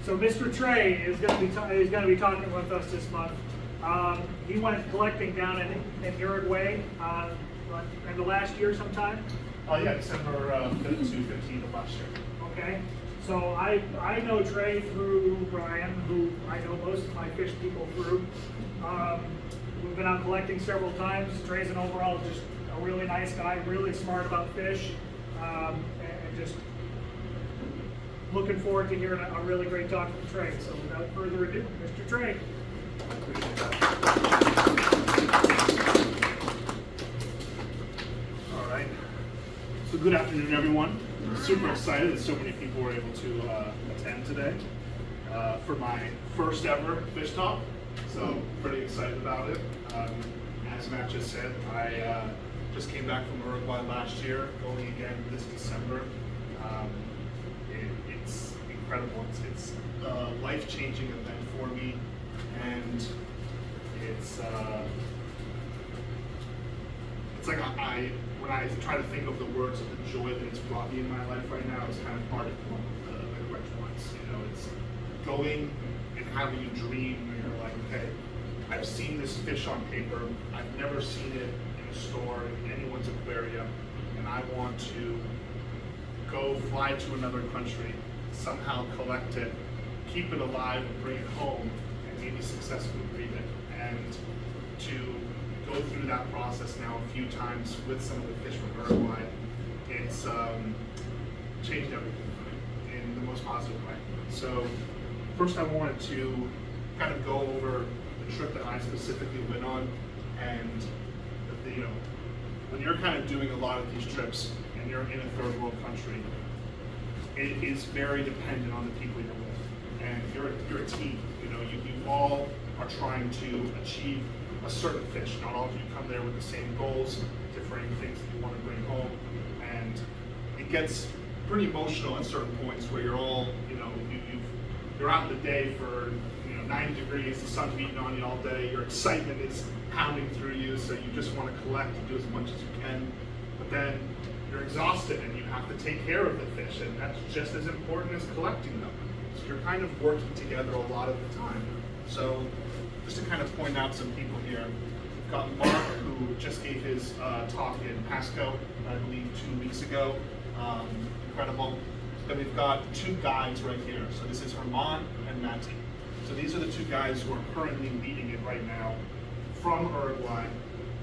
So Mr. Trey is going to be talking with us this month. He went collecting down in Uruguay in the last year sometime. Yeah, December 5th to 15th of last year. Okay. So I know Trey through Brian, who I know most of my fish people through. We've been out collecting several times. Trey's an overall just a really nice guy, really smart about fish, and just looking forward to hearing a really great talk from Trey. So without further ado, Mr. Trey. Appreciate that. All right. So good afternoon, everyone. Super excited that so many people were able to attend today for my first ever fish talk. So pretty excited about it. As Matt just said, I just came back from Uruguay last year, going again this December. It's incredible. It's a life-changing event for me, and it's like when I try to think of the words of the joy that it's brought me in my life right now, it's kind of hard to come up with the correct ones. You know, it's going and having a dream where you're like, okay, I've seen this fish on paper, I've never seen it in a store, in anyone's aquarium, and I want to go fly to another country, somehow collect it, keep it alive and bring it home, and maybe successfully breed it. And to go through that process now a few times with some of the fish from Uruguay, it's changed everything for me in the most positive way. So first I wanted to kind of go over the trip that I specifically went on, and you know, when you're kind of doing a lot of these trips and you're in a third world country, it is very dependent on the people you're with, and you're a team. You know, you all are trying to achieve a certain fish. Not all of you come there with the same goals, differing things that you want to bring home, and it gets pretty emotional at certain points where you're all, you know, you're out in the day for 90 degrees, the sun's beating on you all day, your excitement is pounding through you, so you just want to collect and do as much as you can, but then you're exhausted and you have to take care of the fish, and that's just as important as collecting them. So you're kind of working together a lot of the time. So just to kind of point out some people here, we've got Mark, who just gave his talk in Pasco, I believe 2 weeks ago. Incredible. Then we've got two guides right here. So this is Herman and Matti. So these are the two guys who are currently leading it right now from Uruguay,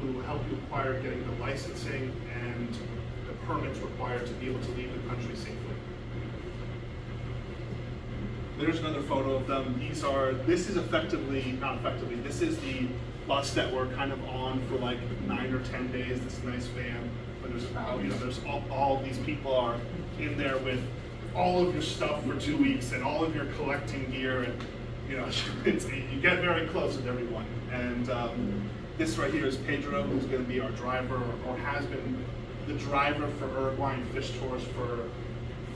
who help you acquire getting the licensing and the permits required to be able to leave the country safely. There's another photo of them. This is the bus that we're kind of on for like 9 or 10 days, this nice van. But there's all these people are in there with all of your stuff for 2 weeks and all of your collecting gear, and you get very close with everyone. And this right here is Pedro, who's going to be our driver, or has been the driver for Uruguayan fish tours for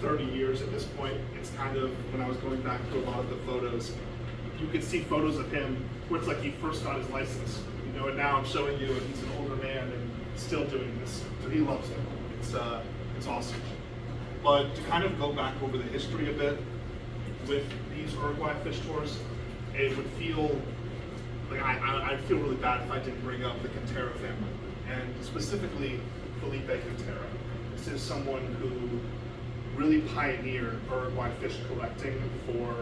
30 years at this point. It's kind of, when I was going back to a lot of the photos, you could see photos of him where it's like he first got his license, and now I'm showing you, and he's an older man and still doing this. So he loves it. It's awesome. But to kind of go back over the history a bit, with these Uruguay fish tours, it would feel like I'd feel really bad if I didn't bring up the Quintero family, and specifically Felipe Quintero. This is someone who really pioneered Uruguay fish collecting for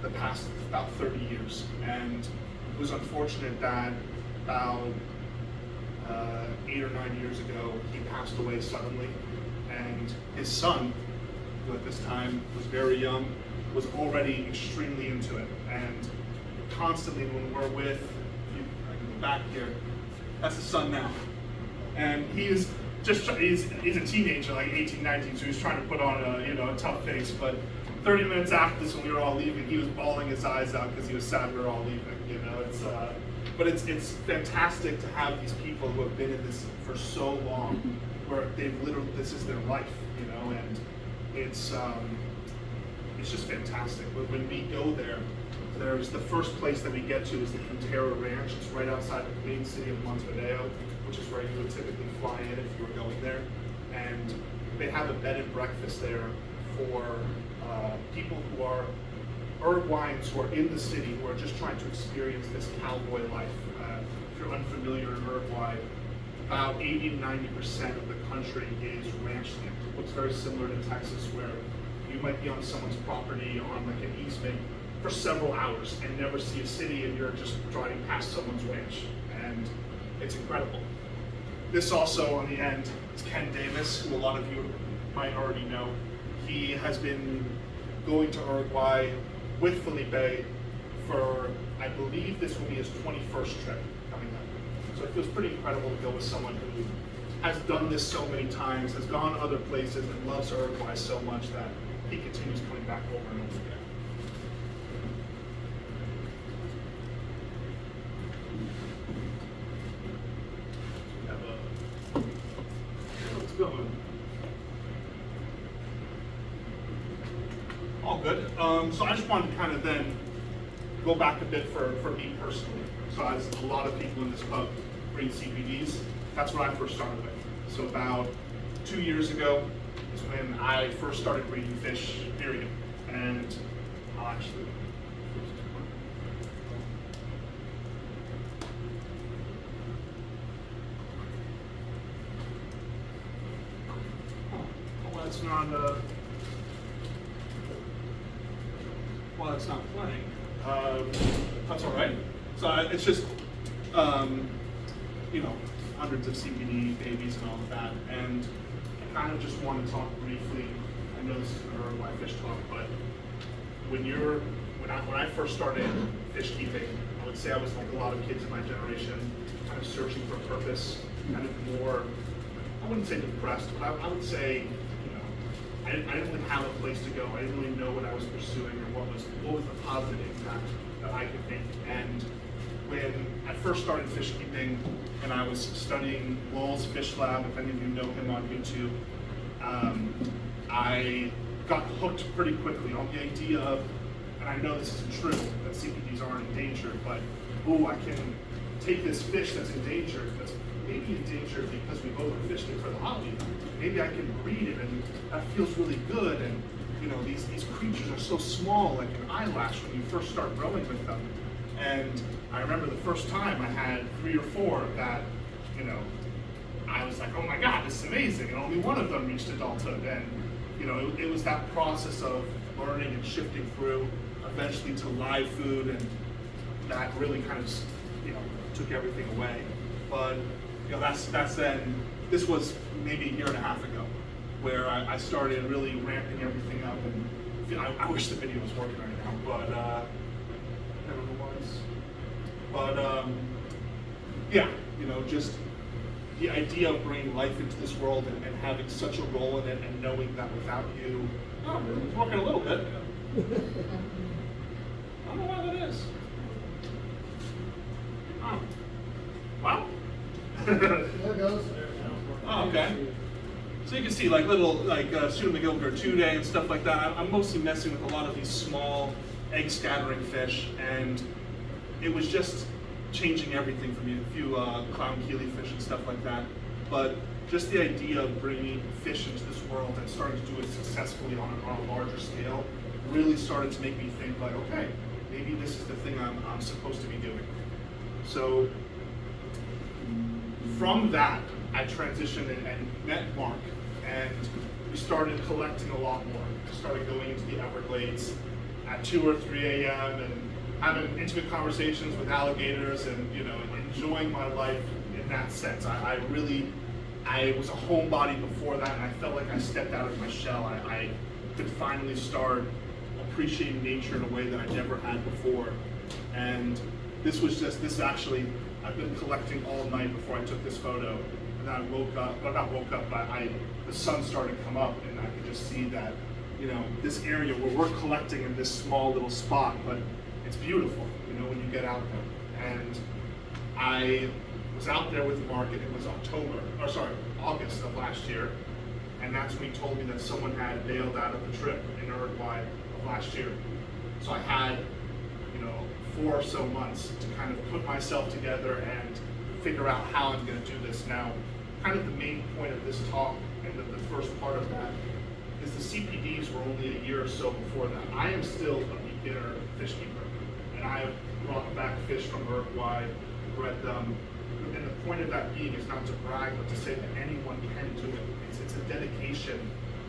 the past about 30 years. And it was unfortunate that about 8 or 9 years ago, he passed away suddenly. And his son, who at this time was very young, was already extremely into it. And constantly when we're with, I can go back here, that's his son now. And he's a teenager, like 18, 19, so he's trying to put on a tough face. But 30 minutes after this, when we were all leaving, he was bawling his eyes out because he was sad we were all leaving. But it's fantastic to have these people who have been in this for so long, where this is their life, and it's just fantastic. When we go there, there's the first place that we get to is the Quintero Ranch. It's right outside the main city of Montevideo, which is where you would typically fly in if you were going there. And they have a bed and breakfast there for people who are Uruguayans who are in the city, who are just trying to experience this cowboy life. If you're unfamiliar in Uruguay, about 80 to 90% of the country is ranch land. It looks very similar to Texas, where you might be on someone's property on like an easement for several hours and never see a city, and you're just driving past someone's ranch, and it's incredible. This also on the end is Ken Davis, who a lot of you might already know. He has been going to Uruguay with Felipe for, I believe this will be his 21st trip coming up. So it feels pretty incredible to go with someone who has done this so many times, has gone other places, and loves Uruguay so much that he continues coming back over and over again. What's going? All good. So I just wanted to kind of then go back a bit for me personally. So as a lot of people in this pub read CPDs, that's what I first started with. So about 2 years ago is when I first started reading fish, period. And I'll actually, well, it's not, well, it's not playing. That's all right. So it's just, you know, hundreds of CPD babies and all of that. And I kind of just want to talk briefly. I know this is an Uruguay fish talk, but when I first started fish keeping, I would say I was like a lot of kids in my generation, kind of searching for purpose, kind of more, I wouldn't say depressed, but I would say, you know, I didn't really have a place to go. I didn't really know what I was pursuing or what was the positive impact that I could make. And when I first started fish keeping and I was studying Lowell's Fish Lab, if any of you know him on YouTube, I got hooked pretty quickly on the idea of, and I know this isn't true, that CPDs aren't endangered, but, oh, I can take this fish that's endangered, that's maybe endangered because we've overfished it for the hobby. Maybe I can breed it, and that feels really good, and you know, these creatures are so small, like an eyelash when you first start growing with them. And I remember the first time I had 3 or 4 that, you know, I was like, oh my God, this is amazing, and only one of them reached adulthood. And you know, it was that process of learning and shifting through, eventually to live food, and that really kind of, you know, took everything away. But you know, that's then. This was maybe 1.5 years ago, where I started really ramping everything up, and I wish the video was working right now, but never was. But yeah, you know, just the idea of bringing life into this world and having such a role in it, and knowing that without you, oh, it's working a little bit. I don't know why that is. Oh, wow. There it goes. Oh, okay. So you can see like little like Pseudomagilliger and stuff like that. I'm mostly messing with a lot of these small egg scattering fish, and it was just changing everything for me. A few clown keelyfish and stuff like that. But just the idea of bringing fish into this world and starting to do it successfully on a larger scale really started to make me think like, okay, maybe this is the thing I'm supposed to be doing. So from that, I transitioned and met Mark, and we started collecting a lot more. We started going into the Everglades at 2 or 3 a.m. and having intimate conversations with alligators, and you know, enjoying my life in that sense. I was a homebody before that, and I felt like I stepped out of my shell. I could finally start appreciating nature in a way that I never had before. And I've been collecting all night before I took this photo. And then I woke up, well, not woke up, but the sun started to come up, and I could just see that, you know, this area where we're collecting in this small little spot, but it's beautiful, you know, when you get out there. And I was out there with Mark, and it was August of last year, and that's when he told me that someone had bailed out of the trip in Uruguay of last year. So I had, you know, 4 or so months to kind of put myself together and figure out how I'm going to do this. Now, kind of the main point of this talk, and the first part of that, is the CPDs were only a year or so before that. I am still a beginner fish keeper, and I have brought back fish from Uruguay, bred them. And the point of that being is not to brag, but to say that anyone can do it. It's a dedication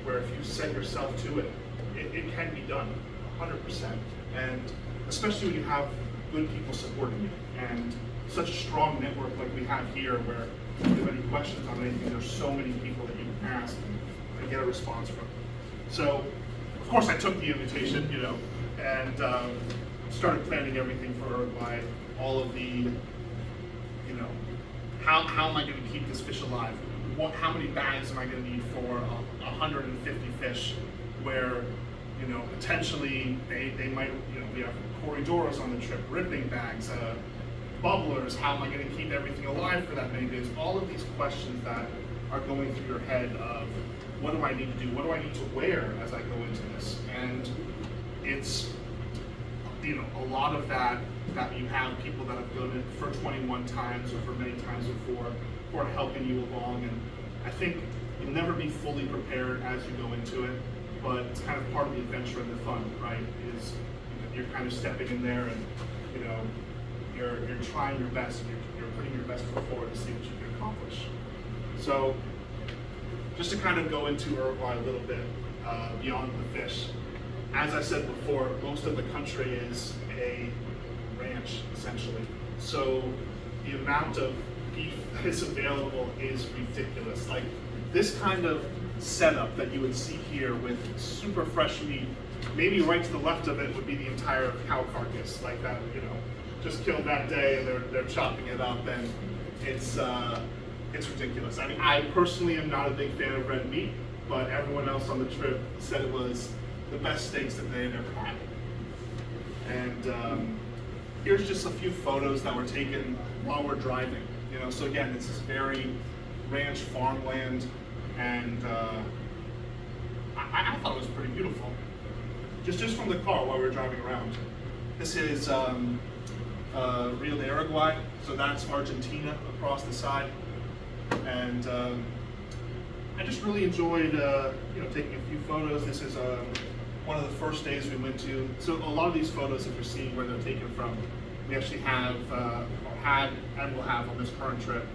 where if you set yourself to it, it can be done, 100%. And especially when you have good people supporting you, and such a strong network like we have here, where if you have any questions on anything, there's so many people that you can ask and get a response from. So, of course, I took the invitation, and started planning everything for Uruguay, all of the, how am I going to keep this fish alive? How many bags am I going to need for 150 fish? Where, potentially they might, we have corridors on the trip, ripping bags, bubblers. How am I going to keep everything alive for that many days? All of these questions that are going through your head of what do I need to do? What do I need to wear as I go into this? And it's, a lot of that you have people that have done it for 21 times or for many times before who are helping you along. And I think you'll never be fully prepared as you go into it, but it's kind of part of the adventure and the fun, right? Is you're kind of stepping in there and you're trying your best, and you're putting your best foot forward to see what you can accomplish. So just to kind of go into Uruguay a little bit beyond the fish, as I said before, most of the country is a ranch, essentially. So the amount of beef that is available is ridiculous. Like this kind of setup that you would see here with super fresh meat, maybe right to the left of it would be the entire cow carcass, like that, just killed that day and they're chopping it up, and it's ridiculous. I mean, I personally am not a big fan of red meat, but everyone else on the trip said it was the best steaks that they had ever had. And here's just a few photos that were taken while we're driving. So again, this is very ranch farmland, and I thought it was pretty beautiful. Just from the car while we were driving around. This is Rio de Uruguay, so that's Argentina across the side. And I just really enjoyed taking a few photos. This is one of the first days we went to. So a lot of these photos, if you're seeing where they're taken from, we actually have, or had, and will have on this current trip,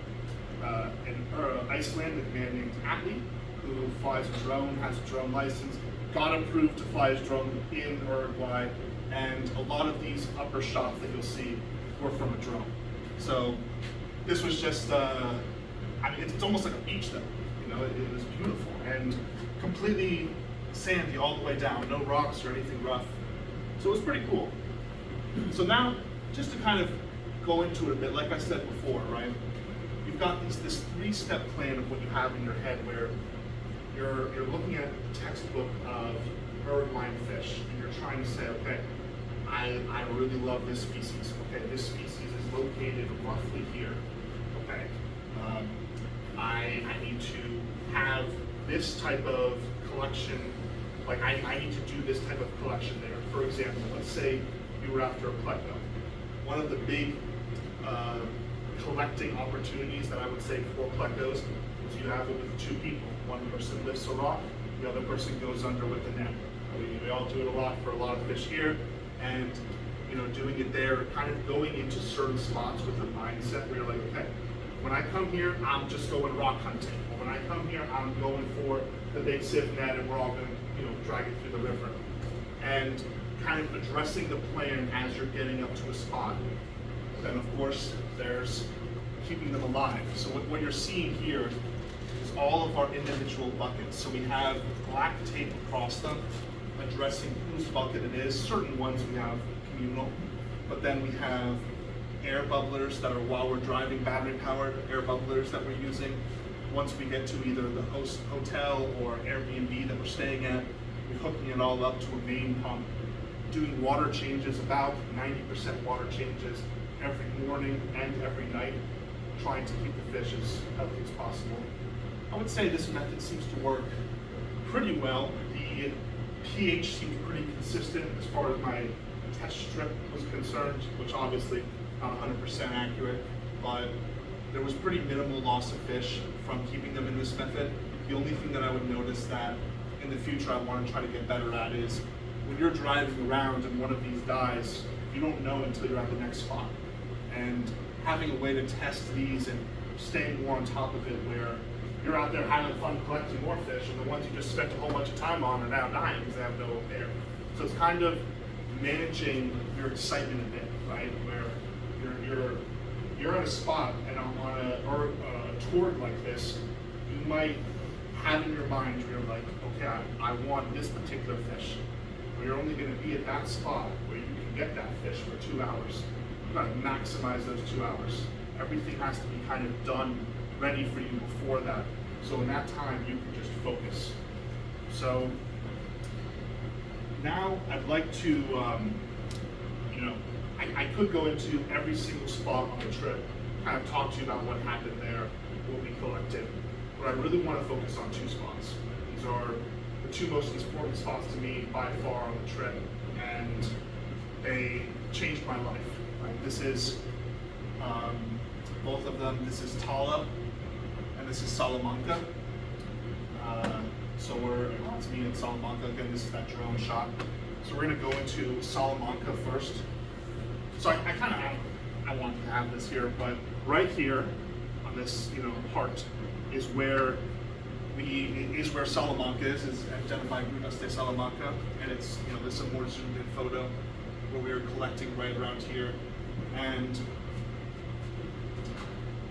an Icelandic man named Atli, who flies a drone, has a drone license, got approved to fly his drone in Uruguay, and a lot of these upper shots that you'll see were from a drone. So this was just, it's almost like a beach though. It was beautiful and completely sandy all the way down, no rocks or anything rough. So it was pretty cool. So now, just to kind of go into it a bit, like I said before, right? You've got this three-step plan of what you have in your head, where you're looking at the textbook of Uruguayan fish, and you're trying to say, okay, I really love this species. Okay, this species is located roughly here. Okay, I need to have this type of collection. Like I need to do this type of collection there. For example, let's say you were after a plecto. One of the big collecting opportunities that I would say for plectos is you have it with two people. One person lifts a rock, the other person goes under with the net. We all do it a lot for a lot of fish here, and doing it there, kind of going into certain spots with a mindset where you're like, okay, when I come here, I'm just going rock hunting. Or when I come here, I'm going for the big sieve net, and we're all going to drag it through the river. And kind of addressing the plan as you're getting up to a spot. Then of course, there's keeping them alive. So what you're seeing here is all of our individual buckets. So we have black tape across them, addressing whose bucket it is. Certain ones we have communal, but then we have air bubblers that are, while we're driving, battery powered air bubblers that we're using. Once we get to either the host hotel or Airbnb that we're staying at, we're hooking it all up to a main pump, doing water changes, about 90% water changes every morning and every night, trying to keep the fish as healthy as possible. I would say this method seems to work pretty well. The pH seemed pretty consistent as far as my test strip was concerned, which obviously not 100% accurate, but there was pretty minimal loss of fish from keeping them in this method. The only thing that I would notice that in the future I want to try to get better at is when you're driving around and one of these dies, you don't know until you're at the next spot. And having a way to test these and staying more on top of it where you're out there having fun collecting more fish, and the ones you just spent a whole bunch of time on are now dying because they have no air. So it's kind of managing your excitement a bit, right? Where you're at a spot and on a tour like this, you might have in your mind where you're like, okay, I want this particular fish. But you're only going to be at that spot where you can get that fish for 2 hours. You got to maximize those 2 hours. Everything has to be kind of done, ready for you before that. So in that time, you can just focus. So now I'd like to, I could go into every single spot on the trip, kind of talk to you about what happened there, what we collected. But I really want to focus on 2 spots. These are the 2 most important spots to me by far on the trip, and they changed my life. Right? This is both of them. This is Tala, and this is Salamanca. So it's me in Salamanca. Again, this is that drone shot. So we're gonna go into Salamanca first. So I want to have this here, but right here on this part is where Salamanca is identified Grutas de Salamanca, and it's this is a more zoomed in photo where we were collecting right around here, and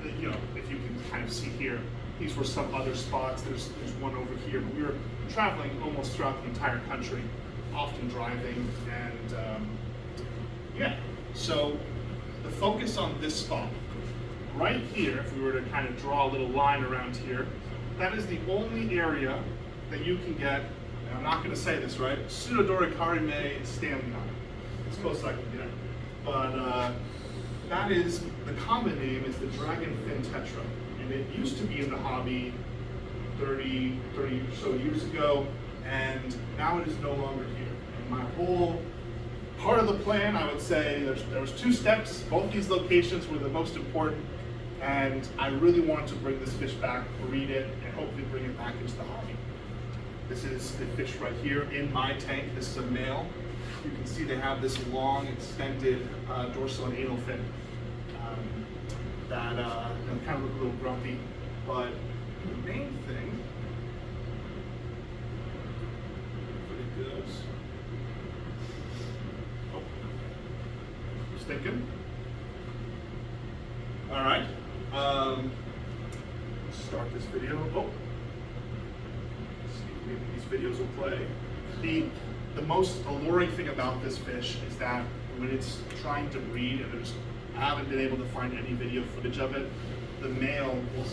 if you can kind of see here, these were some other spots. There's one over here, but we were traveling almost throughout the entire country, often driving, and so the focus on this spot right here, if we were to kind of draw a little line around here, that is the only area that you can get, and I'm not going to say this right, Pseudodora carime standing on it. As close as I can get. But that is, the common name is the dragonfin tetra. And it used to be in the hobby 30 or so years ago, and now it is no longer here. And my whole part of the plan, I would say, there was 2 steps. Both these locations were the most important, and I really wanted to bring this fish back, breed it, and hopefully bring it back into the hobby. This is the fish right here in my tank. This is a male. You can see they have this long, extended dorsal and anal fin that kind of look a little grumpy. But the main thing, it goes. Oh, just thinking. All right. Let's start this video. Oh, let's see if maybe these videos will play. The most alluring thing about this fish is that when it's trying to breed, and I haven't been able to find any video footage of it, the male will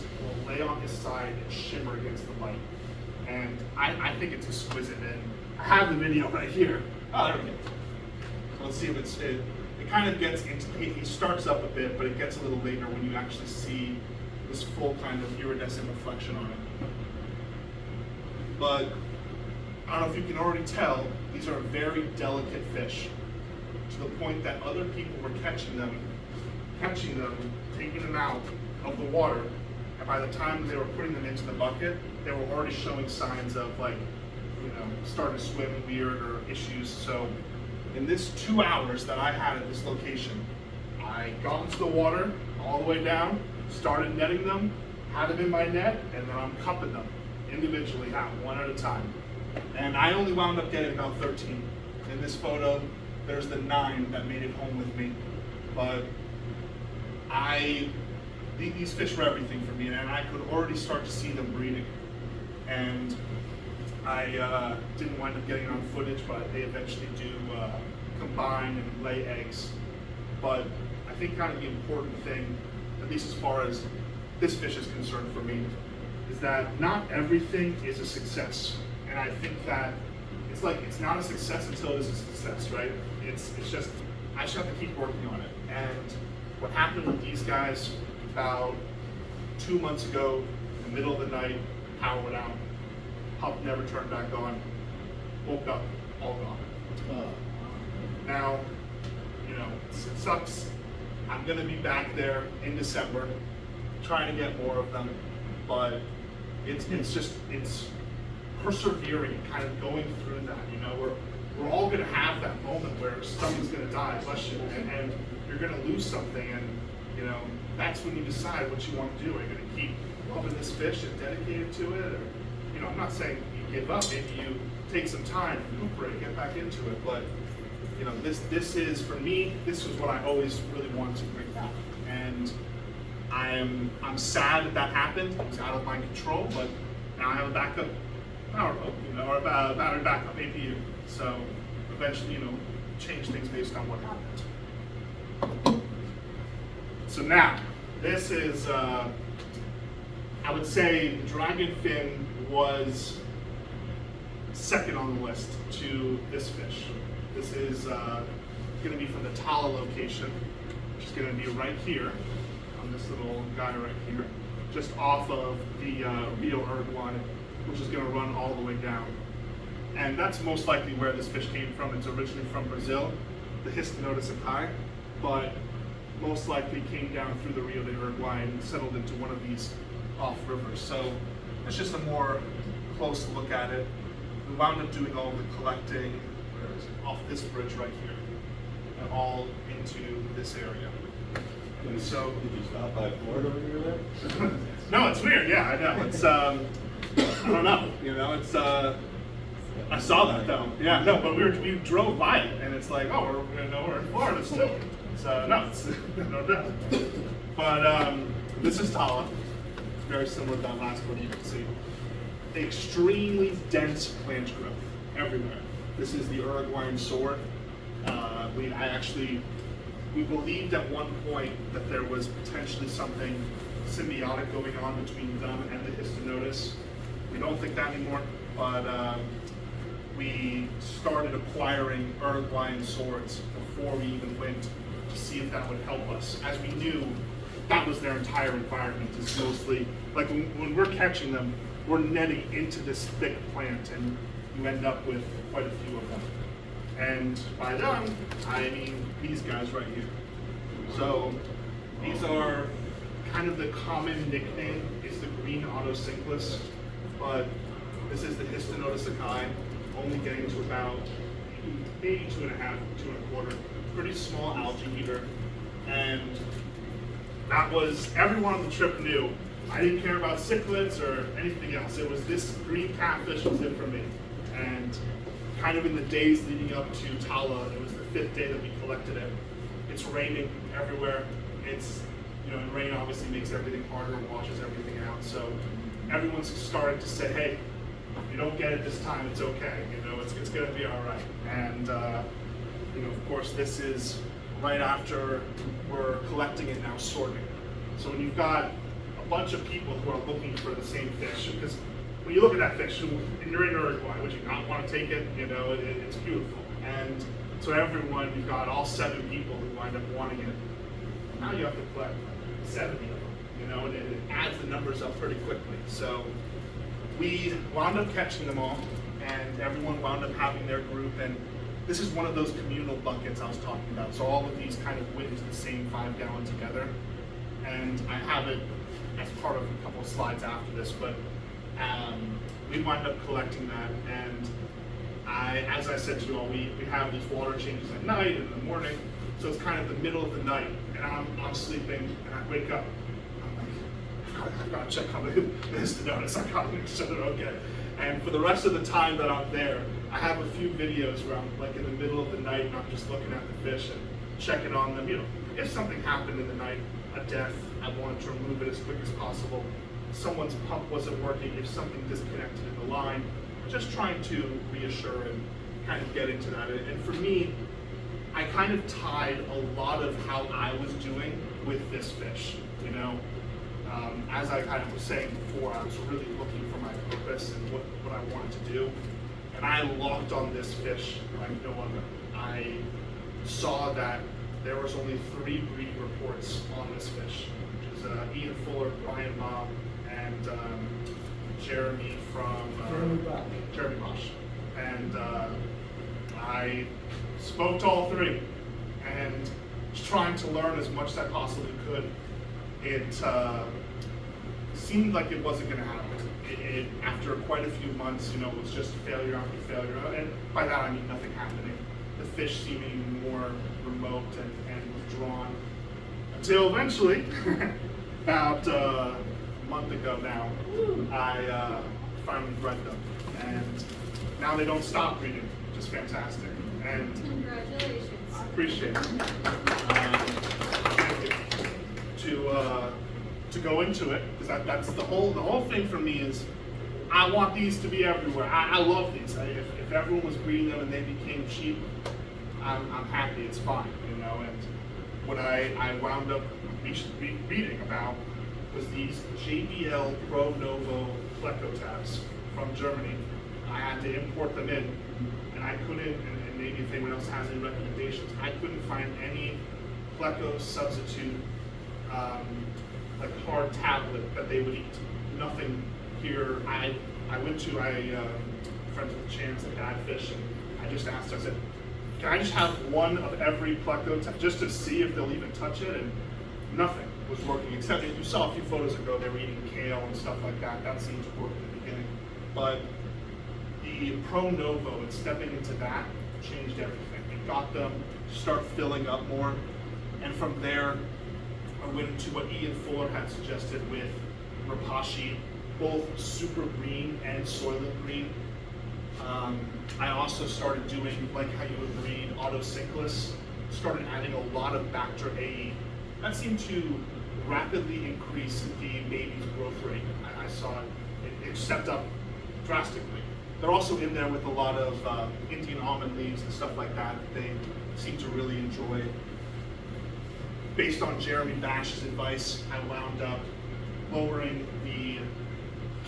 lay on his side and shimmer against the light. And I think it's exquisite, and I have the video right here. Oh, there we go. So let's see if it kind of gets into, he starts up a bit, but it gets a little later when you actually see this full kind of iridescent reflection on it. But I don't know if you can already tell, these are very delicate fish, to the point that other people were catching them, taking them out of the water, and by the time they were putting them into the bucket, they were already showing signs of starting to swim weird or issues. So in this 2 hours that I had at this location, I got into the water all the way down, started netting them, had them in my net, and then I'm cupping them individually out, one at a time. And I only wound up getting about 13. In this photo, there's the 9 that made it home with me. But these fish were everything for me, and I could already start to see them breeding. And I didn't wind up getting it on footage, but they eventually do combine and lay eggs. But I think kind of the important thing, at least as far as this fish is concerned for me, is that not everything is a success. And I think that it's not a success until it is a success, right? It's just, I just have to keep working on it. And what happened with these guys about 2 months ago, in the middle of the night, power went out, pump never turned back on, woke up, all gone. Now, it sucks. I'm gonna be back there in December, trying to get more of them, but it's persevering and kind of going through that. You know, we're all going to have that moment where someone's going to die, bless you, and you're going to lose something, and you know, that's when you decide what you want to do. Are you going to keep loving this fish and dedicated to it, or you know, I'm not saying you give up. Maybe you take some time, recuperate, get back into it, but you know, this is, for me, this was what I always really wanted to bring back. And I'm sad that happened. It was out of my control, but now I have a backup power boat, you know, or a battery backup APU. So eventually, you know, change things based on what happened. So now, this is, I would say the dragon fin was second on the list to this fish. This is going to be from the Tala location, which is going to be right here, on this little guy right here, just off of the Rio Uruguay, which is going to run all the way down. And that's most likely where this fish came from. It's originally from Brazil, the Histinotus akai, but most likely came down through the Rio de Uruguay and settled into one of these off rivers. So it's just a more close look at it. We wound up doing all the collecting off this bridge right here, and all into this area. And so, did you stop by Florida when you were there? No, it's weird. Yeah, I know. It's I don't know. You know, it's I saw that though. Yeah, no, but we drove by it, and it's like, oh, we're in Florida still. So no, it's no doubt. But this is Tala. It's very similar to that last one you can see. Extremely dense plant growth everywhere. This is the Uruguayan sword. We believed at one point that there was potentially something symbiotic going on between them and the Histinotus. We don't think that anymore, but we started acquiring Uruguayan swords before we even went to see if that would help us. As we knew, that was their entire environment. It's mostly, like when we're catching them, we're netting into this thick plant, and you end up with quite a few of them. And by them, I mean these guys right here. So these are kind of the common nickname is the green autocinclus, but this is the Histinotus akai, only getting to about maybe 2.5, 2.25. Pretty small algae eater. And that was, everyone on the trip knew I didn't care about cichlids or anything else. It was this green catfish was it for me. And kind of in the days leading up to Tala, it was the 5th day that we collected it. It's raining everywhere. It's, you know, and rain obviously makes everything harder, washes everything out. So everyone's started to say, hey, if you don't get it this time, it's okay. You know, it's gonna be all right. And you know, of course, this is right after we're collecting it now, sorting. So when you've got a bunch of people who are looking for the same fish, because when you look at that fish, and you're in Uruguay, would you not want to take it? You know, it's beautiful. And so everyone, you've got all 7 people who wind up wanting it. Now you have to collect 70 of them, you know, and it adds the numbers up pretty quickly. So we wound up catching them all, and everyone wound up having their group, and this is one of those communal buckets I was talking about. So all of these kind of went into the same 5-gallon together. And I have it as part of a couple of slides after this, but we wind up collecting that, and as I said to you all, we have these water changes at night and in the morning, so it's kind of the middle of the night, and I'm sleeping, and I wake up, I'm like, I've got to check on the Histinotus, I got to make sure they're okay. And for the rest of the time that I'm there, I have a few videos where I'm like in the middle of the night, and I'm just looking at the fish and checking on them. You know, if something happened in the night, a death, I wanted to remove it as quick as possible. Someone's pump wasn't working, if something disconnected in the line, just trying to reassure and kind of get into that. And for me, I kind of tied a lot of how I was doing with this fish. You know, as I kind of was saying before, I was really looking for my purpose and what I wanted to do. And I locked on this fish like no other. I saw that there was only 3 breeding reports on this fish, which is Ian Fuller, Brian Bob, and Jeremy from Jeremy Bosch. And I spoke to all 3 and was trying to learn as much as I possibly could. It seemed like it wasn't going to happen. after quite a few months, you know, it was just failure after failure, and by that I mean nothing happening. The fish seeming more remote and withdrawn, until eventually, about a month ago now, I finally bred them, and now they don't stop breeding, which is fantastic. And Congratulations. I appreciate it. Thank you. To go into it, because that's the whole thing for me is I want these to be everywhere. I love these. If everyone was breeding them and they became cheap, I'm happy. It's fine, you know. And what I wound up reading about was these JBL Pro Novo Pleco tabs from Germany. I had to import them in, and I couldn't. And maybe if anyone else has any recommendations, I couldn't find any Pleco substitute. Like hard tablet that they would eat. Nothing here. I went to friends with Chance at Badfish, and I just asked. I said, "Can I just have one of every Pleco just to see if they'll even touch it?" And nothing was working. Except you saw a few photos ago they were eating kale and stuff like that. That seemed to work in the beginning, but the Pro Novo and stepping into that changed everything. It got them to start filling up more, and from there. I went into what Ian Fuller had suggested with Rapashi, both super green and soylent green. I also started doing, like how you would breed autocyclists, started adding a lot of Bacter AE. That seemed to rapidly increase the baby's growth rate. I saw it stepped up drastically. They're also in there with a lot of Indian almond leaves and stuff like that. They seem to really enjoy. Based on Jeremy Bash's advice, I wound up lowering the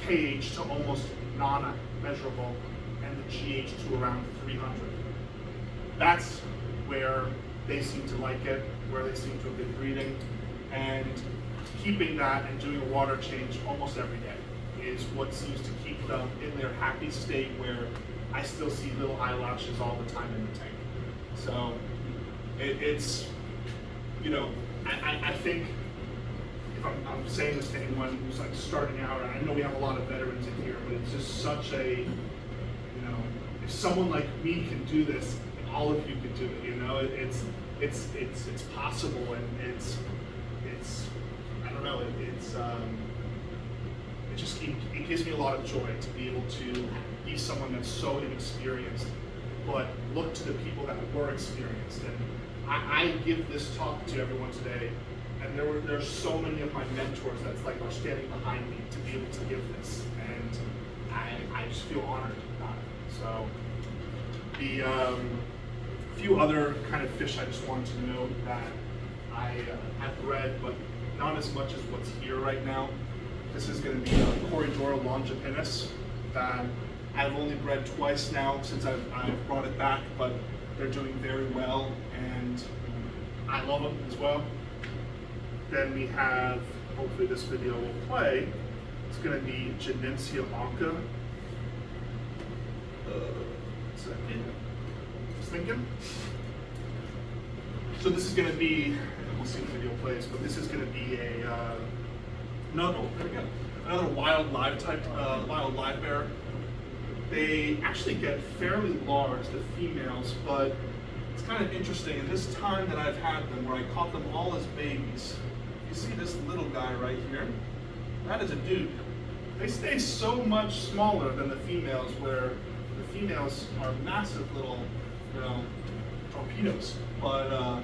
KH to almost non-measurable and the GH to around 300. That's where they seem to like it, where they seem to have been breeding, and keeping that and doing a water change almost every day is what seems to keep them in their happy state where I still see little eyelashes all the time in the tank. So it's, you know, I think if I'm saying this to anyone who's like starting out, and I know we have a lot of veterans in here, but it's just such a, you know, if someone like me can do this, all of you can do it. You know, it's possible, and it's I don't know, it gives me a lot of joy to be able to be someone that's so inexperienced, but look to the people that were experienced. And I give this talk to everyone today, and there's so many of my mentors that's like are standing behind me to be able to give this, and I just feel honored about it. So the few other kind of fish I just wanted to note that I have bred, but not as much as what's here right now. This is going to be a Corridora longipinus that I've only bred twice now since I've brought it back, but they're doing very well, and I love them as well. Then we have, hopefully this video will play, it's going to be Janencia onca. Second. Just thinking. So this is going to be, we'll see if the video plays, but this is going to be another wild live bear. They actually get fairly large, the females, but it's kind of interesting. In this time that I've had them, where I caught them all as babies, you see this little guy right here? That is a dude. They stay so much smaller than the females, where the females are massive little, you know, torpedoes. But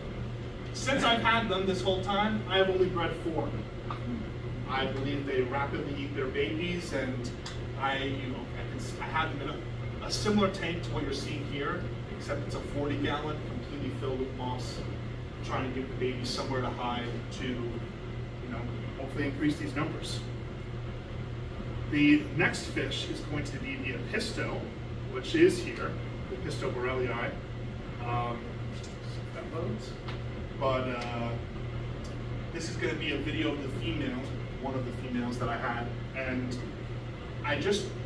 since I've had them this whole time, I have only bred 4. I believe they rapidly eat their babies, and I have them in a similar tank to what you're seeing here, except it's a 40-gallon, completely filled with moss. I'm trying to give the babies somewhere to hide to, you know, hopefully increase these numbers. The next fish is going to be the Episto, which is here, the Episto borellii. That loads. But this is going to be a video of the female, one of the females that I had, and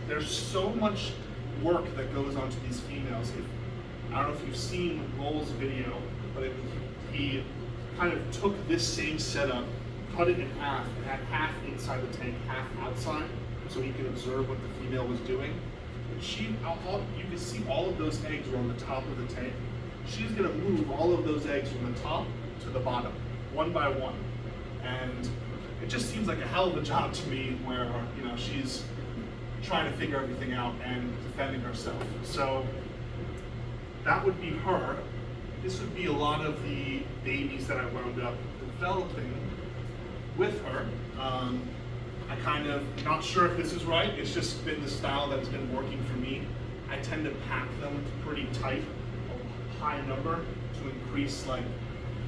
there's so much work that goes onto these females. I don't know if you've seen Roll's video, but he kind of took this same setup, cut it in half, and had half inside the tank, half outside. so he could observe what the female was doing. You can see all of those eggs were on the top of the tank. She's gonna move all of those eggs from the top to the bottom, one by one. And it just seems like a hell of a job to me where, you know, she's trying to figure everything out and defending herself. So that would be her. This would be a lot of the babies that I wound up developing with her. I kind of, not sure if this is right, it's just been the style that's been working for me. I tend to pack them pretty tight, a high number, to increase, like,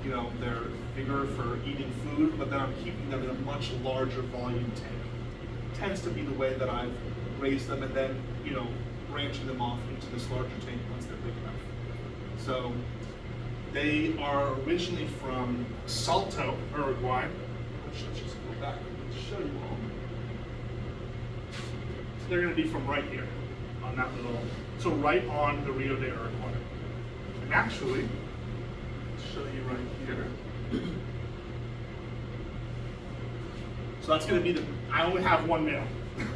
you know, their vigor for eating food, but then I'm keeping them in a much larger volume tank. Tends to be the way that I've raised them, and then, you know, branching them off into this larger tank once they're big enough. So they are originally from Salto, Uruguay. Let's just go back and show you all. They're going to be from right here, on that little, so right on the Rio de Uruguay. And actually, I'll show you right here. So that's going to be the, I only have one male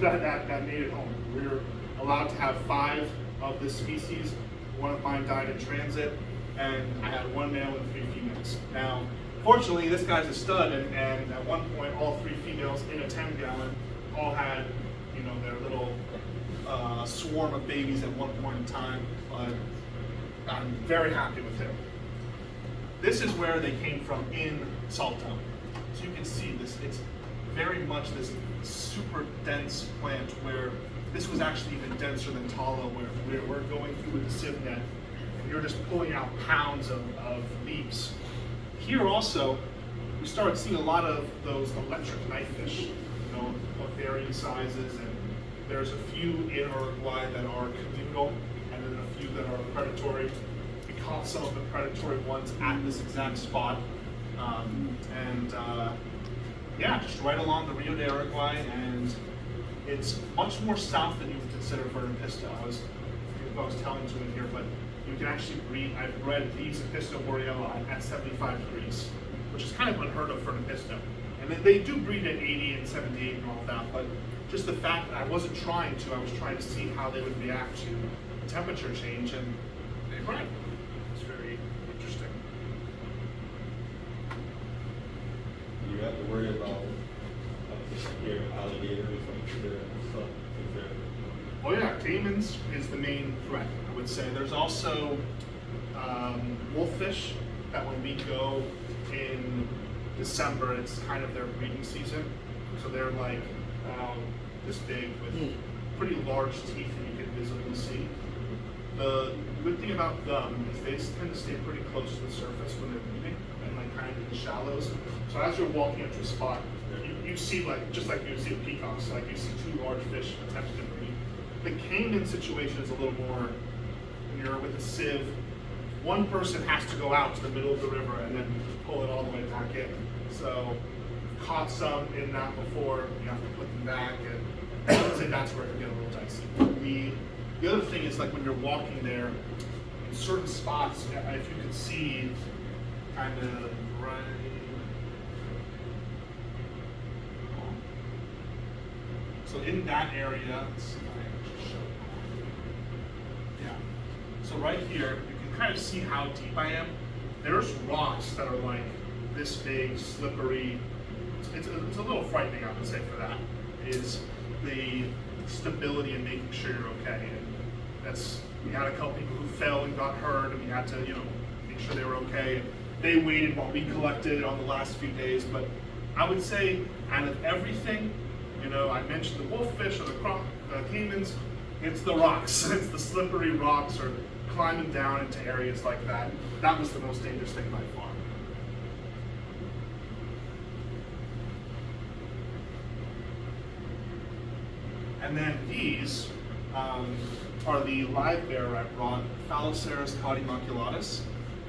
that made it home. We're allowed to have 5 of this species. One of mine died in transit, and I had 1 male and 3 females. Now, fortunately, this guy's a stud, and at one point, all 3 females in a 10-gallon all had, you know, their little swarm of babies at one point in time. But I'm very happy with him. This is where they came from in Salto. So you can see this, it's very much this super dense plant where this was actually even denser than tallow, where we're going through with the sieve net, and you're just pulling out pounds of leaves. Here also, we started seeing a lot of those electric knifefish, you know, of varying sizes, and there's a few in Uruguay that are communal, and then a few that are predatory. We caught some of the predatory ones at this exact spot, yeah, just right along the Rio de Uruguay, and it's much more south than you would consider for an Episto. I was telling you in here, but you can actually breed, I've bred these Episto boreali at 75 degrees, which is kind of unheard of for an Episto. And then they do breed at 80 and 78 and all that, but just the fact that I wasn't trying to, I was trying to see how they would react to temperature change, and they bred. It's very interesting. You have to worry about alligators and stuff. Oh yeah, caimans is the main threat, I would say. There's also wolffish that when we go in December, it's kind of their breeding season. So they're like this big with pretty large teeth that you can visibly see. The good thing about them is they tend to stay pretty close to the surface when they're breeding, and like kind of in the shallows. So as you're walking up to a spot, you see, like, just like you see a peacock, so like you see 2 large fish attempting to breed. The caiman situation is a little more, when you're with a sieve, one person has to go out to the middle of the river and then pull it all the way back in. So caught some in that before, you have to put them back, and I would say that's where it can get a little dicey. The other thing is, like, when you're walking there, in certain spots, if you can see kind of right. So in that area, let's see if I can just show it. Yeah. So right here, you can kind of see how deep I am. There's rocks that are like this big, slippery. It's a little frightening, I would say, for that, is the stability and making sure you're okay. And that's, we had a couple people who fell and got hurt, and we had to, you know, make sure they were okay. And they waited while we collected on the last few days. But I would say, out of everything, you know, I mentioned the wolffish or the caimans, it's the rocks. It's the slippery rocks or climbing down into areas like that. That was the most dangerous thing by far. And then these are the live bear I brought, Phalloceras caudimaculatus.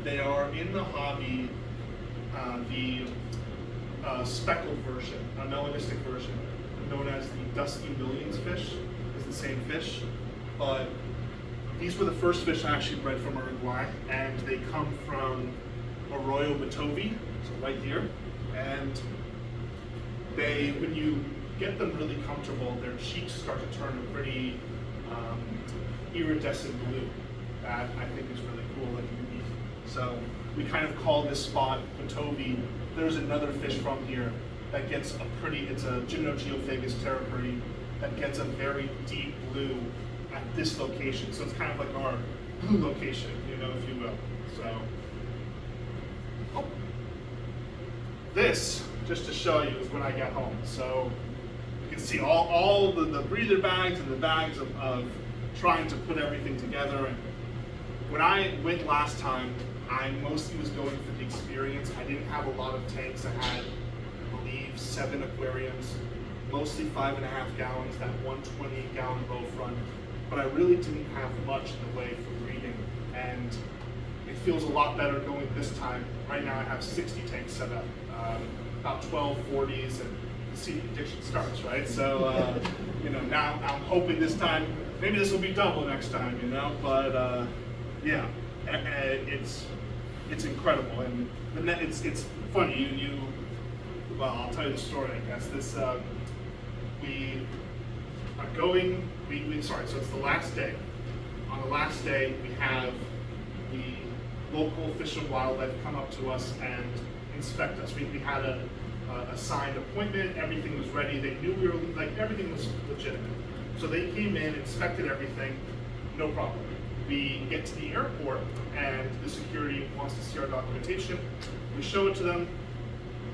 They are in the hobby, the speckled version, a melanistic version, known as the dusky millions fish, is the same fish. But these were the first fish I actually bred from Uruguay, and they come from Arroyo Batovi, so right here. And they, when you get them really comfortable, their cheeks start to turn a pretty iridescent blue that I think is really cool and unique. So we kind of call this spot Patovi. There's another fish from here that gets it's a Gymnogeophagus terrapuri that gets a very deep blue at this location. So it's kind of like our blue location, if you will. So, this, just to show you, is when I get home. So you can see all the breather bags and the bags of trying to put everything together. And when I went last time, I mostly was going for the experience. I didn't have a lot of tanks. I had, I believe, 7 aquariums, mostly 5.5 gallons, that 120-gallon bow front. But I really didn't have much in the way for breeding. And it feels a lot better going this time. Right now I have 60 tanks set up, about 12 40s, and the seed addiction starts, right? So, now I'm hoping this time, maybe this will be double next time, but yeah, it's incredible. And it's funny, well, I'll tell you the story, I guess. This, we are going, so it's the last day. On the last day, we have the local Fish and Wildlife come up to us and inspect us. We had a signed appointment, everything was ready, they knew we were, everything was legitimate. So they came in, inspected everything, no problem. We get to the airport and the security wants to see our documentation. We show it to them,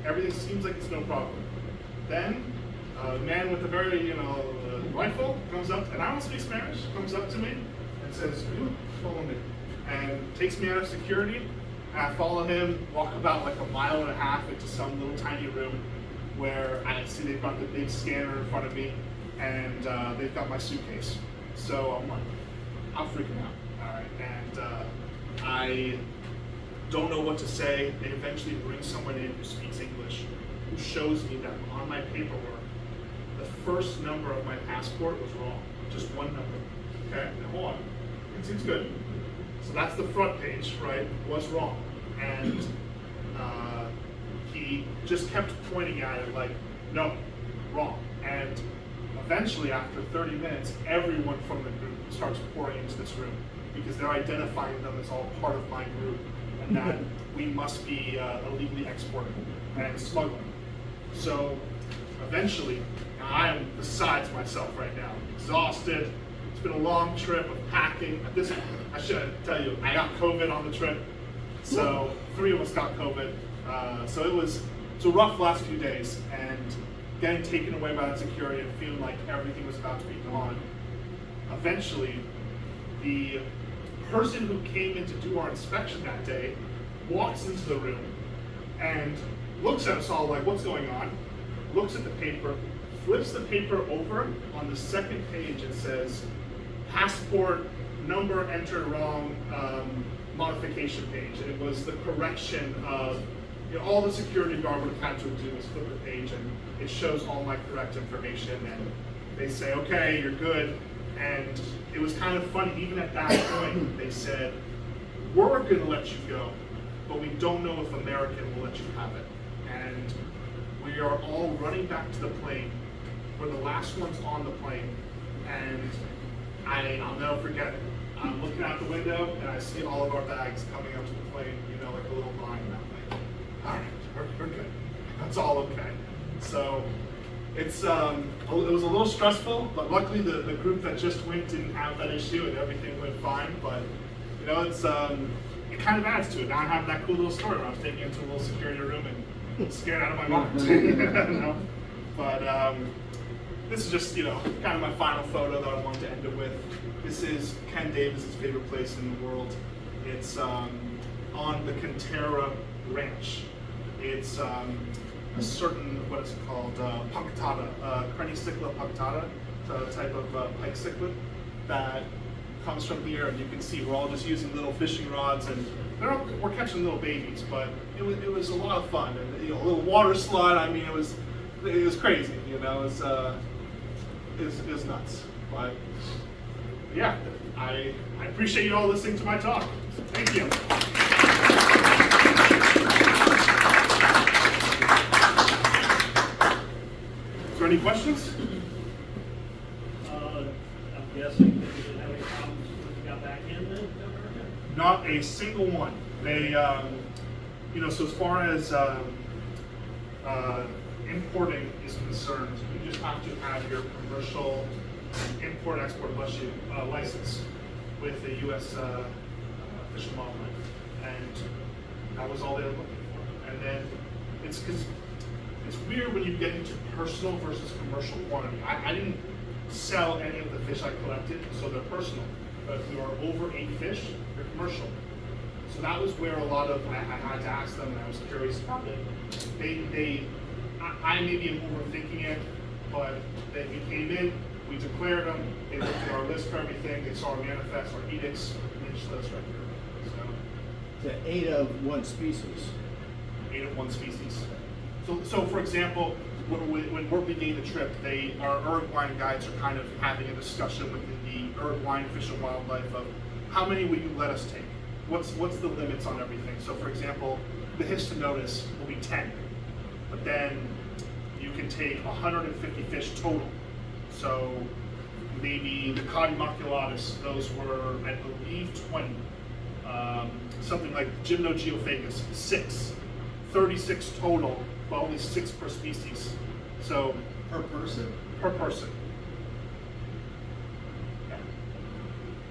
everything seems like it's no problem. Then a man with a very, rifle comes up, and I don't speak Spanish, comes up to me and says, "You follow me," and takes me out of security. And I follow him, walk about like 1.5 miles into some little tiny room where I see they've got the big scanner in front of me, and they've got my suitcase. So I'm like, I'm freaking out. All right, and I don't know what to say. They eventually bring someone in who speaks English, who shows me that on my paperwork, the first number of my passport was wrong. Just one number. Okay, now hold on. It seems good. So that's the front page, right? Was wrong. And he just kept pointing at it like, no, wrong. And eventually, after 30 minutes, everyone from the group starts pouring into this room because they're identifying them as all part of my group and that we must be illegally exporting and smuggling. So eventually, I am besides myself right now, exhausted. It's been a long trip of packing. I should tell you, I got COVID on the trip. So 3 of us got COVID. So it was a rough last few days, and getting taken away by that security and feeling like everything was about to be gone. Eventually, the person who came in to do our inspection that day walks into the room and looks at us all like, what's going on? Looks at the paper, flips the paper over. On the second page it says, passport number entered wrong, modification page. And it was the correction of, all the security guard would have had to do was flip the page, and it shows all my correct information, and they say, okay, you're good. And it was kind of funny, even at that point, they said, we're gonna let you go, but we don't know if American will let you have it. And we are all running back to the plane. We're the last ones on the plane, and I'll never forget it. I'm looking out the window, and I see all of our bags coming up to the plane, like a little line, and I'm like, all right, we're good. That's all okay. So it was a little stressful, but luckily the group that just went didn't have that issue, and everything went fine. But it kind of adds to it. Now I have that cool little story where I was taken into a little security room and scared out of my mind. But this is just kind of my final photo that I wanted to end it with. This is Ken Davis's favorite place in the world. It's on the Cantera Ranch. It's a certain, what is it called, punctata, Cranicycla punctata, a type of pike cichlid that comes from here, and you can see we're all just using little fishing rods, and we're catching little babies, but it was a lot of fun, and a little water slide. I mean, it was crazy, it was nuts. But yeah, I appreciate you all listening to my talk. Thank you. Is there Any questions? I'm guessing they didn't have any problems when you got back in then, America? Not a single one. They, so as far as importing is concerned, you just have to have your commercial import-export license with the U.S. Fish and Wildlife, and that was all they were looking for. And then it's because it's weird when you get into personal versus commercial quantity. I didn't sell any of the fish I collected, so they're personal. But if you are over 8 fish, they're commercial. So that was where a lot of I had to ask them, and I was curious about it. I maybe am overthinking it, but we came in, we declared them, they looked at our list for everything, they saw our manifest, our edicts, and they just let us right through. The 8 of one species. 8 of one species. So for example, when we're beginning the trip, our Uruguayan guides are kind of having a discussion with the Uruguayan Fish and Wildlife of how many will you let us take? What's the limits on everything? So for example, the histinotus will be 10, but then you can take 150 fish total. So maybe the Codimoculatus, those were, I believe, 20. Something like Gymnogeophagus, 6. 36 total, but only 6 per species. So Per person? per person. Yeah.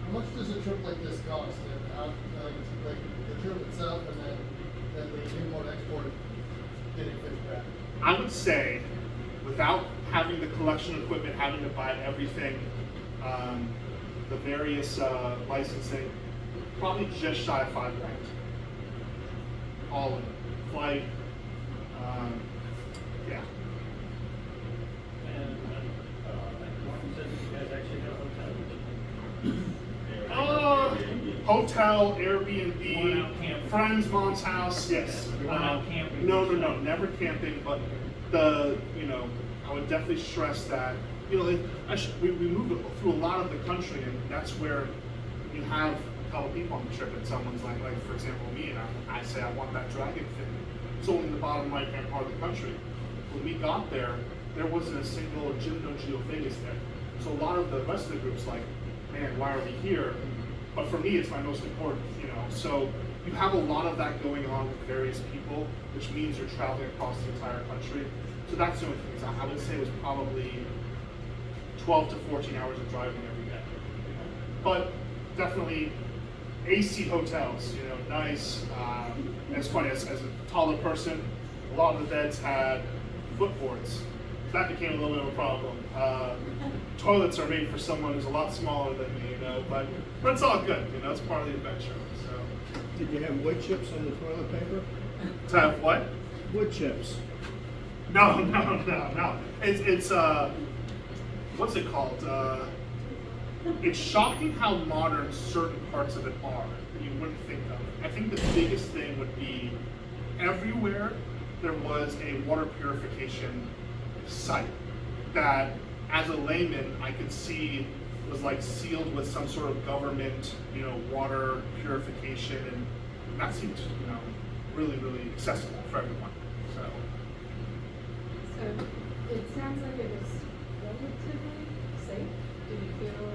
How much does a trip like this cost? And how, like the trip itself, and then the import export getting fish back. I would say, without having the collection equipment, having to buy everything, the various licensing, probably just shy of $5,000. All in flight, yeah. And Martin said you guys actually have Hotel, One Airbnb, out camping. friends, mom's house, yes. One out camping. No, never camping, but I would definitely stress that, we move through a lot of the country, and that's where you have a couple people on the trip, and someone's like for example, me, and I say I want that dragon fin. It's only in the bottom right-hand part of the country. When we got there, there wasn't a single Gymnogeophagus there. So a lot of the rest of the group's like, man, why are we here? But for me, it's my most important, So you have a lot of that going on with various people, which means you're traveling across the entire country. So that's the only thing. I would say it was probably 12 to 14 hours of driving every day. But definitely AC hotels, nice. It's funny, as a taller person, a lot of the beds had footboards. So that became a little bit of a problem. Toilets are made for someone who's a lot smaller than me, but it's all good, it's part of the adventure. So. Did you have wood chips on the toilet paper? To have what? Wood chips. No. It's what's it called? It's shocking how modern certain parts of it are that you wouldn't think of. I think the biggest thing would be everywhere there was a water purification site that, as a layman, I could see was like sealed with some sort of government, water purification, and that seemed, really, really accessible for everyone. So it sounds like it was relatively safe. Did you feel?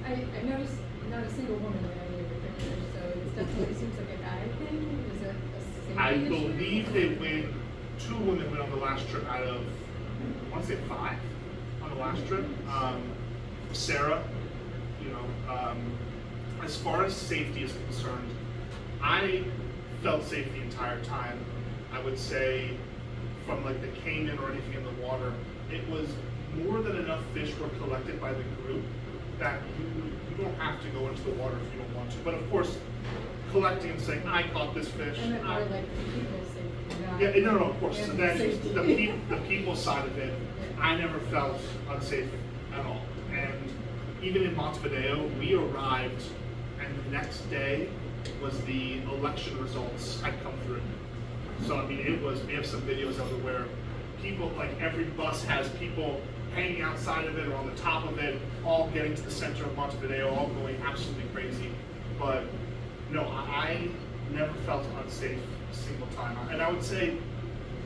I noticed not a single woman in any of the pictures, so it definitely seems like a guy thing. Is it a safety I issue? believe they win. 2 women went on the last trip out of, I want to say 5 on the last trip. Sarah, as far as safety is concerned, I felt safe the entire time. I would say from like the caiman or anything in the water, it was more than enough fish were collected by the group that you don't have to go into the water if you don't want to. But of course, collecting and saying, I caught this fish. And then more like people's safety. Not Yeah, no, of course. So animal then safety. the people side of it, I never felt unsafe at all. And even in Montevideo, we arrived, and the next day was the election results had come through. So we have some videos of it where people, like every bus has people hanging outside of it or on the top of it, all getting to the center of Montevideo, all going absolutely crazy. But no, I never felt unsafe a single time. And I would say,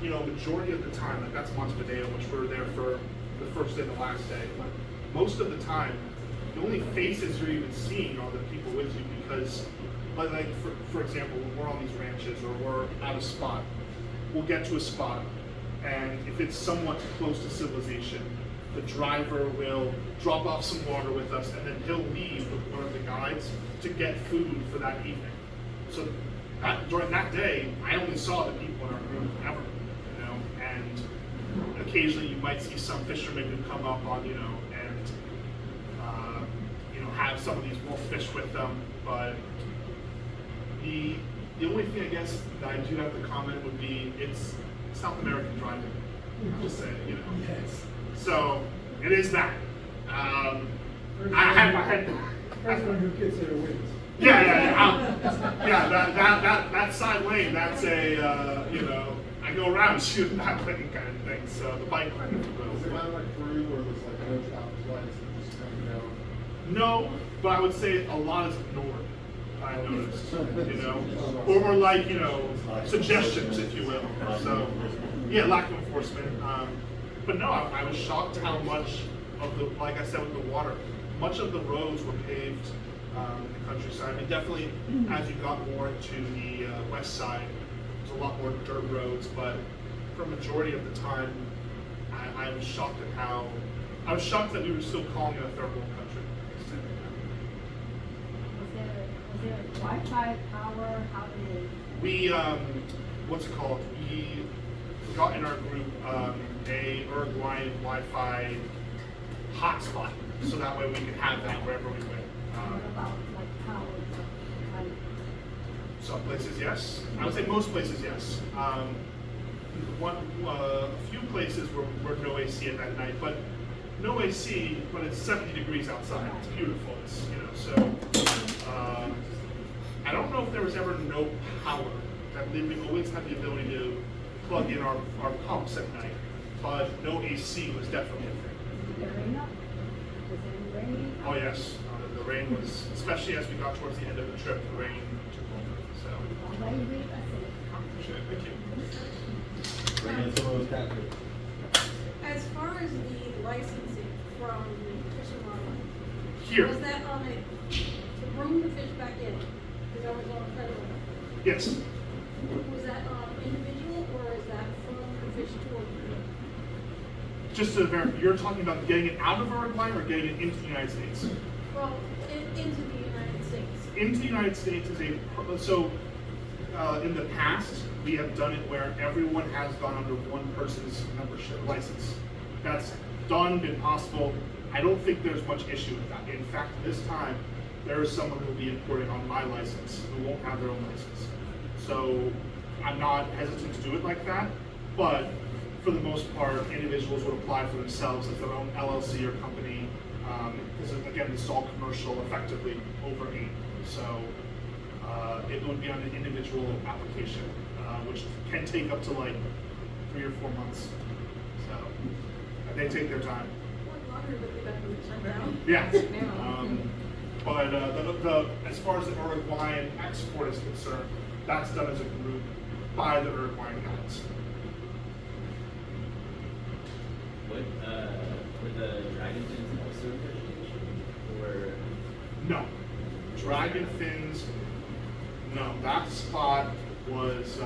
majority of the time, like that's Montevideo, which we were there for the first day, the last day. But most of the time, the only faces you're even seeing are the people with you because, like for example, when we're on these ranches or we're at a spot, we'll get to a spot, and if it's somewhat close to civilization, the driver will drop off some water with us, and then he'll leave with one of the guides to get food for that evening. So during that day, I only saw the people in our group ever, you know, and occasionally you might see some fishermen who come up on, you know, and have some of these wolf fish with them, but the only thing I guess that I do have to comment would be it's South American driving. Just saying, you know. Yes. So it I had my head. First one who gets there wins. Yeah. That side lane, that's a you know, I go around shooting that lane kind of thing. So the bike lane, if you will. Is it kind of like Peru where there's like no traffic lights and just coming down? No, but I would say a lot is ignored. I noticed, you know, or more like, you know, suggestions, if you will. So, yeah, lack of enforcement. But no, I was shocked how much of the, like I said with the water, much of the roads were paved in the countryside. I mean, definitely as you got more into the west side, there's a lot more dirt roads, but for a majority of the time, I was shocked at how, I was shocked that we were still calling it a third world country. Was there Wi-Fi power? How did it? We, what's it called? We got in our group a Uruguayan Wi-Fi hotspot, so that way we could have that wherever we went. What about like power? Like, Some places, yes. I would say most places, yes. A few places were no AC at that night, but no AC, but it's 70 degrees outside. It's beautiful. It's, you know, so I don't know if there was ever no power. That we always had the ability to plug in our pumps at night, but no AC was definitely a thing. did it rain up? Was it raining? Oh yes, the rain was, especially as we got towards the end of the trip, the rain took over. So, Why you read? I sure, thank you. Bring in some of those catfish. As far as the licensing from Fish and Wildlife, Here, was that on to bring the fish back in? Because that was on federal. yes. Was that individual or is that from the fish tour? Just to verify, you're talking about getting it out of Uruguay or getting it into the United States? Well, into the United States. Into the United States is so in the past, we have done it where everyone has gone under one person's membership license. That's done, been possible. I don't think there's much issue with that. In fact, this time, there is someone who will be importing on my license who won't have their own license. So I'm not hesitant to do it like that, but for the most part, individuals would apply for themselves as their own LLC or company, because again, this is all commercial, effectively over 8. So it would be on an individual application, which can take up to like 3 or 4 months. So they take their time. What longer would be better than down? Yeah. But as far as the Uruguayan export is concerned, that's done as a group by the Uruguayan guides. Were the dragon fins also vegetation? Or No. Dragon fins, no. That spot was,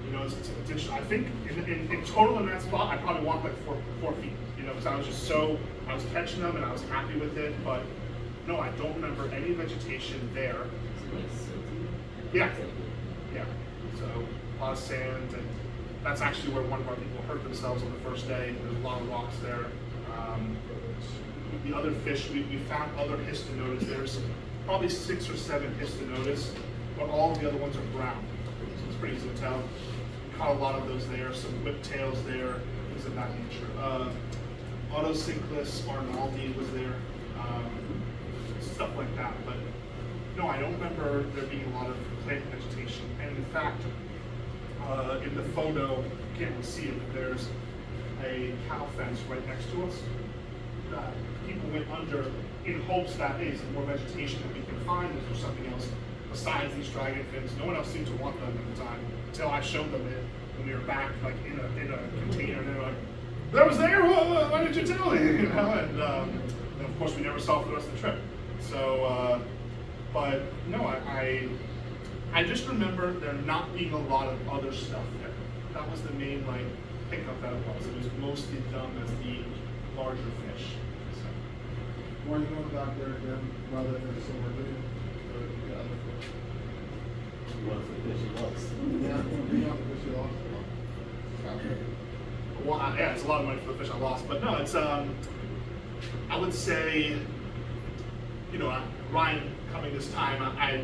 you know, it's interesting. I think in total in that spot, I probably walked like 4 feet, you know, because I was just I was catching them and I was happy with it, but no, I don't remember any vegetation there. is it like silty? Yeah. Yeah, so a lot of sand, and that's actually where one of our people hurt themselves on the first day. There's a lot of rocks there. The other fish, we found other histinotus. There's probably 6 or 7 histinotus, but all of the other ones are brown. So it's pretty easy to tell. We caught a lot of those there, some whiptails there, things of that nature. Autocyclus arnaldi was there, stuff like that. But no, I don't remember there being a lot of plant vegetation. And in fact, in the photo, you can't really see it, but there's a cow fence right next to us that people went under in hopes that, hey, some more vegetation that we can find, is there something else besides these dragon fins? No one else seemed to want them at the time until I showed them it when we were back, like in a container, and they're like, that was there. Well, why didn't you tell me? You know, and of course we never saw for the rest of the trip. So, but no, I just remember there not being a lot of other stuff there. That was the main like pickup that it was. It was mostly done as the larger fish. So. Why are you going back there again rather than somewhere new? Or the other fish? Loves the fish he loves. Yeah, beyond the fish you lost. Well, yeah, it's a lot of money for the fish I lost, but no, it's I would say, you know, Ryan coming this time, I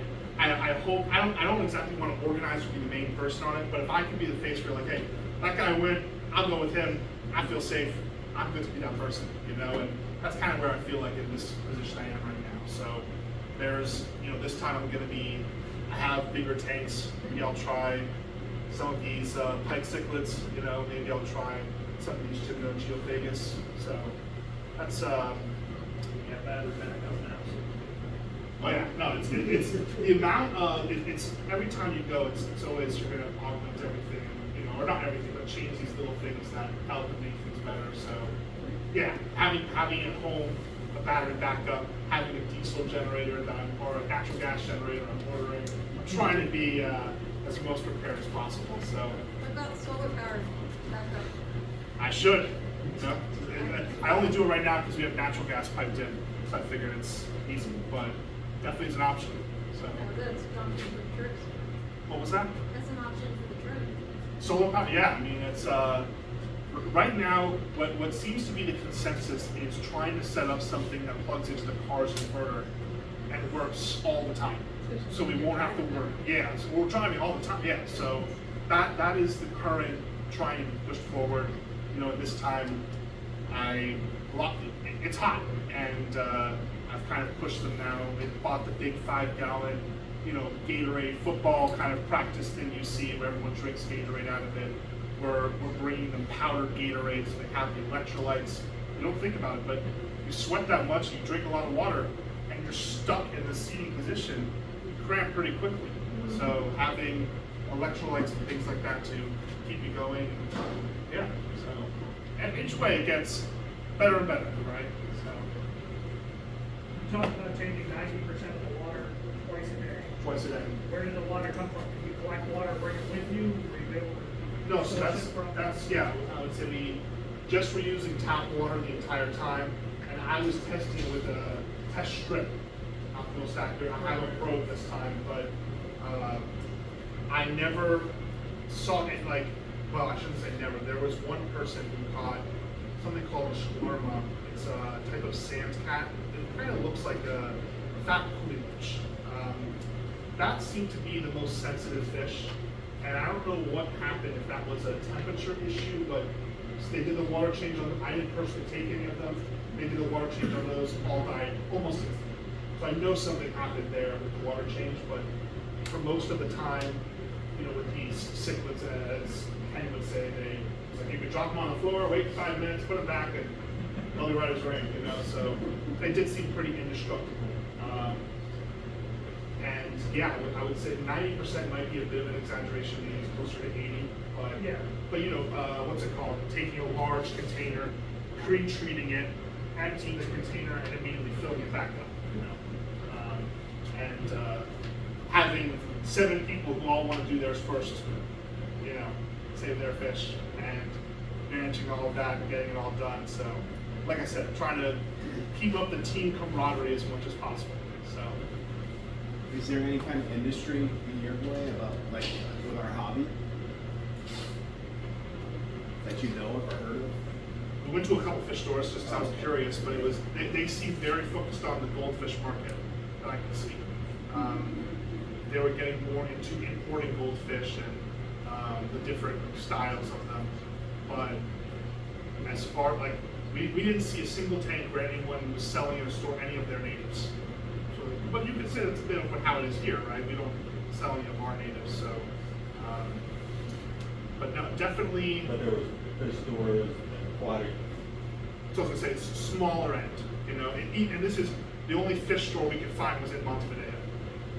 hope I don't exactly want to organize or be the main person on it, but if I can be the face where like, hey, that guy went, I'll go with him. I feel safe. I'm good to be that person, you know, and that's kind of where I feel like in this position I am right now. So there's, you know, this time I have bigger tanks. Maybe I'll try some of these pike cichlids, you know, maybe I'll try some of these Chimno geophagus. So that's Yeah, battery backup now. oh yeah, no, it's the amount of it's every time you go, it's always you're gonna augment everything, you know, or not everything, but change these little things that help and make things better. So yeah, having at home a battery backup, having a diesel generator or a natural gas generator I'm ordering. I'm trying to be as most prepared as possible. So What about solar powered backup? I should. You know? I only do it right now because we have natural gas piped in, so I figured it's easy, but definitely is an option. So That's an option for the trips. what was that? That's an option for the trip. Solar power, yeah. I mean, it's right now. What seems to be the consensus is trying to set up something that plugs into the car's inverter and works all the time, so we won't have to work. Yeah, so we're driving all the time. Yeah, so that is the current trying to push forward. You know, at this time, it's hot, and I've kind of pushed them now. They bought the big 5-gallon, you know, Gatorade football kind of practice thing you see where everyone drinks Gatorade out of it. We're bringing them powdered Gatorade so they have the electrolytes. You don't think about it, but you sweat that much, you drink a lot of water, and you're stuck in the seating position, you cramp pretty quickly. So having electrolytes and things like that to keep you going, yeah. So and each way it gets better and better, right? So You talked about changing 90% of the water twice a day. twice a day. Where did the water come from? Can you collect water, bring it with you? Were you able to No, so source it from? that's yeah. I would say we just were using tap water the entire time, and I was testing with a test strip. Most accurate. I have a probe this time, but I never saw it like. Well, I shouldn't say never. There was one person who caught something called a shawarma. It's a type of sand cat. It kind of looks like a fat coolidge. That seemed to be the most sensitive fish. And I don't know what happened, if that was a temperature issue, but they did the water change on them. I didn't personally take any of them. They did the water change on those, all died almost instantly. So I know something happened there with the water change, but for most of the time, you know, with these cichlids, as Ken would say, it's like you could drop them on the floor, wait 5 minutes, put them back, and they'll be right as rain, you know? So they did seem pretty indestructible. And yeah, I would say 90% might be a bit of an exaggeration, maybe it's closer to 80. But Yeah. But you know, what's it called? Taking a large container, pre-treating it, emptying the container, and immediately filling it back up. You know, and having 7 people who all want to do theirs first. You know, save their fish, and managing all of that and getting it all done. So, like I said, trying to keep up the team camaraderie as much as possible. So. Is there any kind of industry in Uruguay about, like, with our hobby that you know of or heard of? We went to a couple fish stores just 'cause I was curious, but it was they seemed very focused on the goldfish market that I could see. They were getting more into importing goldfish and the different styles of them. But as far like we didn't see a single tank where anyone was selling in a store any of their natives. So, but you could say that's a bit of how it is here, right? We don't sell any of our natives, so. But no, definitely. But there was fish stores, aquatic. So I was gonna say it's smaller end, you know, and this is the only fish store we could find was in Montevideo.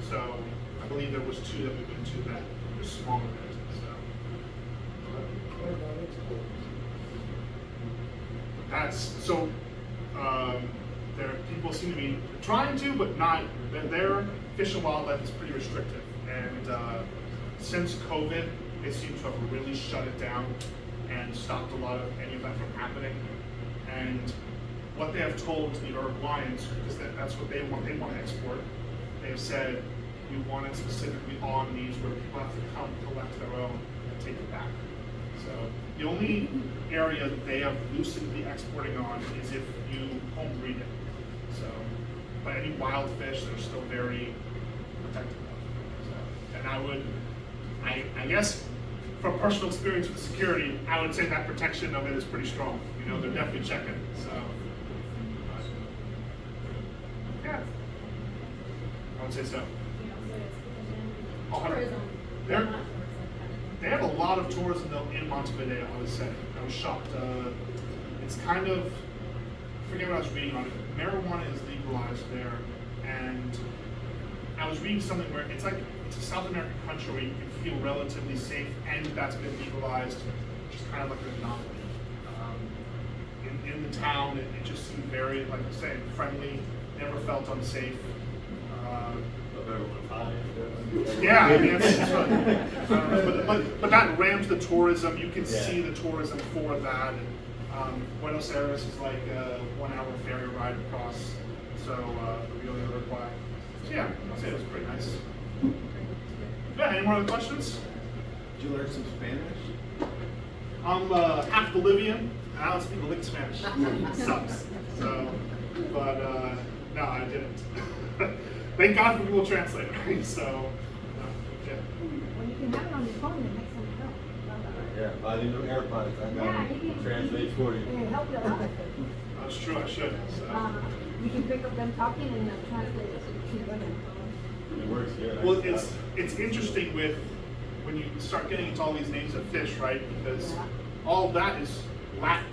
So I believe there was 2 that we went to that were smaller end. So What about exports? that's so. There people seem to be trying to, but not. Their fish and wildlife is pretty restrictive, and since COVID, they seem to have really shut it down and stopped a lot of any of that from happening. And what they have told the Uruguayans, because that's what they want to export, they have said, we want it specifically on these where people have to come collect their own and take it back. So the only area that they have loosened the exporting on is if you home breed it. So, but any wild fish, they're still very protective of. So, and I guess from personal experience with security, I would say that protection of it is pretty strong. You know, they're definitely checking. So, yeah, I would say so. Tourism. They have a lot of tourism though in Montevideo, I would say. I was shocked. It's kind of, I forget what I was reading on it. Marijuana is legalized there, and I was reading something where it's like, it's a South American country where you can feel relatively safe, and that's been legalized, which is kind of like an anomaly. In the town, it just seemed very, like I said, friendly, never felt unsafe. Yeah, I mean, but that rams the tourism. You can see the tourism for that. And, Buenos Aires is like a 1 hour ferry ride across. So the Rio Uruguay. So yeah, I'd say it was pretty nice. Yeah. Any more other questions? Did you learn some Spanish? I'm half Bolivian, and I don't speak a lick of Spanish. It sucks. So, but no, I didn't. Thank God for Google Translate. So, yeah. Well, you can have it on your phone and make some help. Yeah, I need new AirPods. I Yeah, got you can translate for you. It'll help you a lot. That's true. I should. So. You can pick up them talking and translate it to women. It works here. Well, it's interesting with when you start getting into all these names of fish, right? Because all of that is Latin.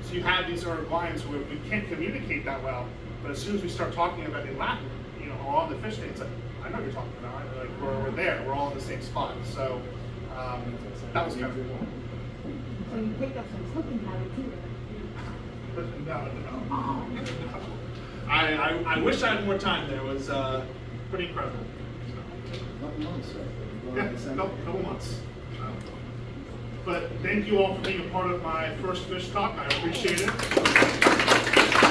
So you have these Uruguayans who we can't communicate that well, but as soon as we start talking about in Latin, you know, or on the fish names, like, I know what you're talking about. Like we're there. We're all in the same spot. So that was kind of cool. So you pick up some cooking habits too. No. I wish I had more time there. It was pretty incredible. Couple months, sir. Yeah, couple months. But thank you all for being a part of my first fish talk. I appreciate it.